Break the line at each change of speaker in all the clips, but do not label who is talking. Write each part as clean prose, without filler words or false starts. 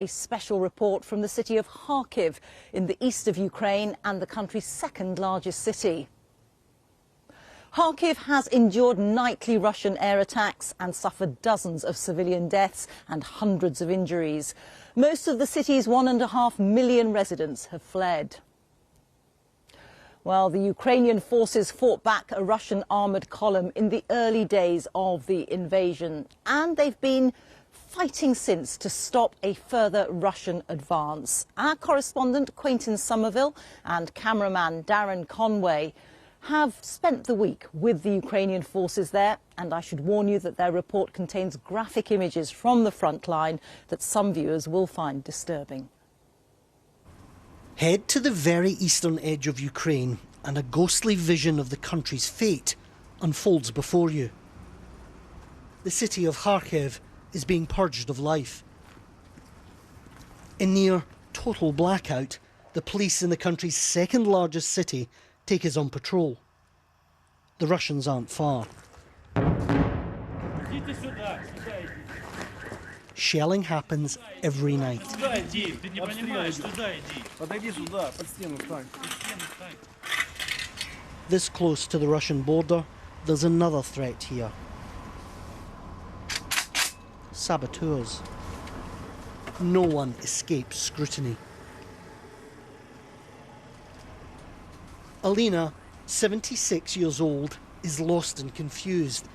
A special report from the city of Kharkiv in the east of Ukraine and the country's second largest city. Kharkiv has endured nightly Russian air attacks and suffered dozens of civilian deaths and hundreds of injuries. Most of the city's 1.5 million residents have fled. Well, the Ukrainian forces fought back a Russian armoured column in the early days of the invasion, and they've been fighting since to stop a further Russian advance. Our correspondent Quentin Somerville and cameraman Darren Conway have spent the week with the Ukrainian forces there, and I should warn you that their report contains graphic images from the front line that some viewers will find disturbing.
Head to the very eastern edge of Ukraine and a ghostly vision of the country's fate unfolds before you. The city of Kharkiv is being purged of life. In near total blackout, the police in the country's second largest city take us on patrol. The Russians aren't far. Shelling happens every night. This close to the Russian border, there's another threat here. Saboteurs. No one escapes scrutiny. Alina, 76 years old, is lost and confused.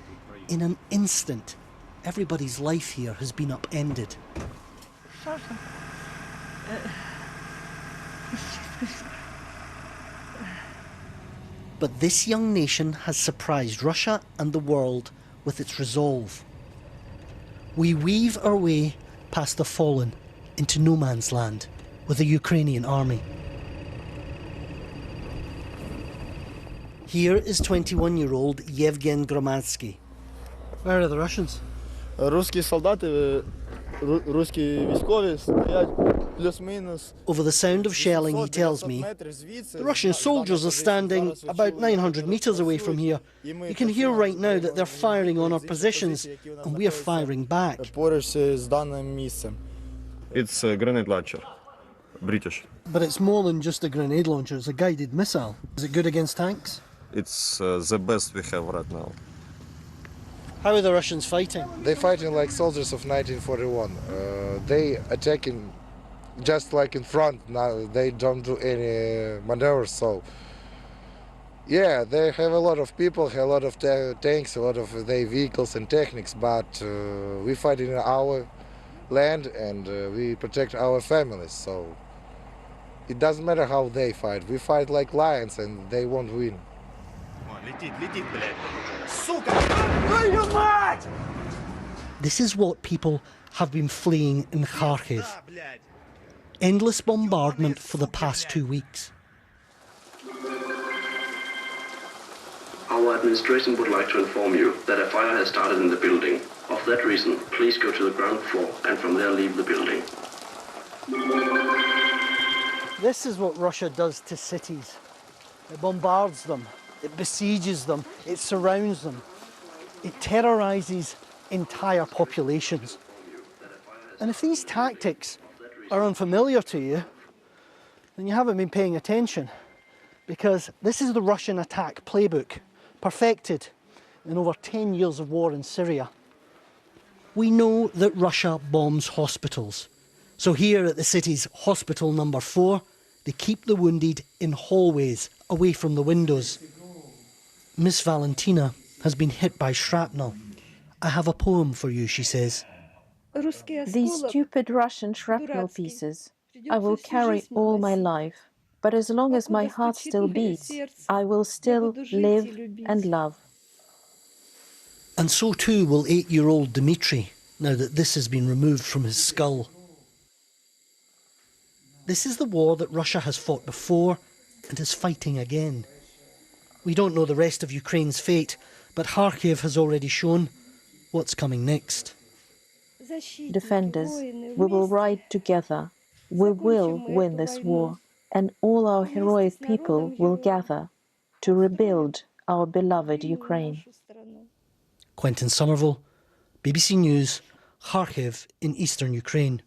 In an instant, everybody's life here has been upended. But this young nation has surprised Russia and the world with its resolve. We weave our way past the fallen into no man's land with the Ukrainian army. Here is 21-year-old Yevgen Gromadsky. Where are the Russians?
Русские солдаты, русские військові стоять плюс-мінус.
Over the sound of shelling, he tells me, the Russian soldiers are standing about 900 meters away from here. You can hear right now that they're firing on our positions, and we are firing back.
It's a grenade launcher, British.
But it's more than just a grenade launcher, it's a guided missile. Is it good against tanks?
It's the best we have right now.
How are the Russians fighting?
They're fighting like soldiers of 1941. They attacking just like in front. Now they don't do any maneuvers. So yeah, they have a lot of people, have a lot of tanks, a lot of their vehicles and techniques. But we fight in our land and we protect our families. So it doesn't matter how they fight. We fight like lions, and they won't win.
This is what people have been fleeing in Kharkiv. Endless bombardment for the past 2 weeks.
Our administration would like to inform you that a fire has started in the building. Of that reason, please go to the ground floor and from there leave the building.
This is what Russia does to cities. It bombards them, it besieges them, it surrounds them. It terrorizes entire populations. And if these tactics are unfamiliar to you, then you haven't been paying attention, because this is the Russian attack playbook, perfected in over 10 years of war in Syria. We know that Russia bombs hospitals. So here at the city's hospital number 4, they keep the wounded in hallways away from the windows. Miss Valentina has been hit by shrapnel. I have a poem for you, she says.
These stupid Russian shrapnel pieces I will carry all my life, but as long as my heart still beats, I will still live and love.
And so too will 8-year-old Dmitry, now that this has been removed from his skull. This is the war that Russia has fought before and is fighting again. We don't know the rest of Ukraine's fate, but Kharkiv has already shown what's coming next.
Defenders, we will ride together. We will win this war, and all our heroic people will gather to rebuild our beloved Ukraine.
Quentin Somerville, BBC News, Kharkiv in eastern Ukraine.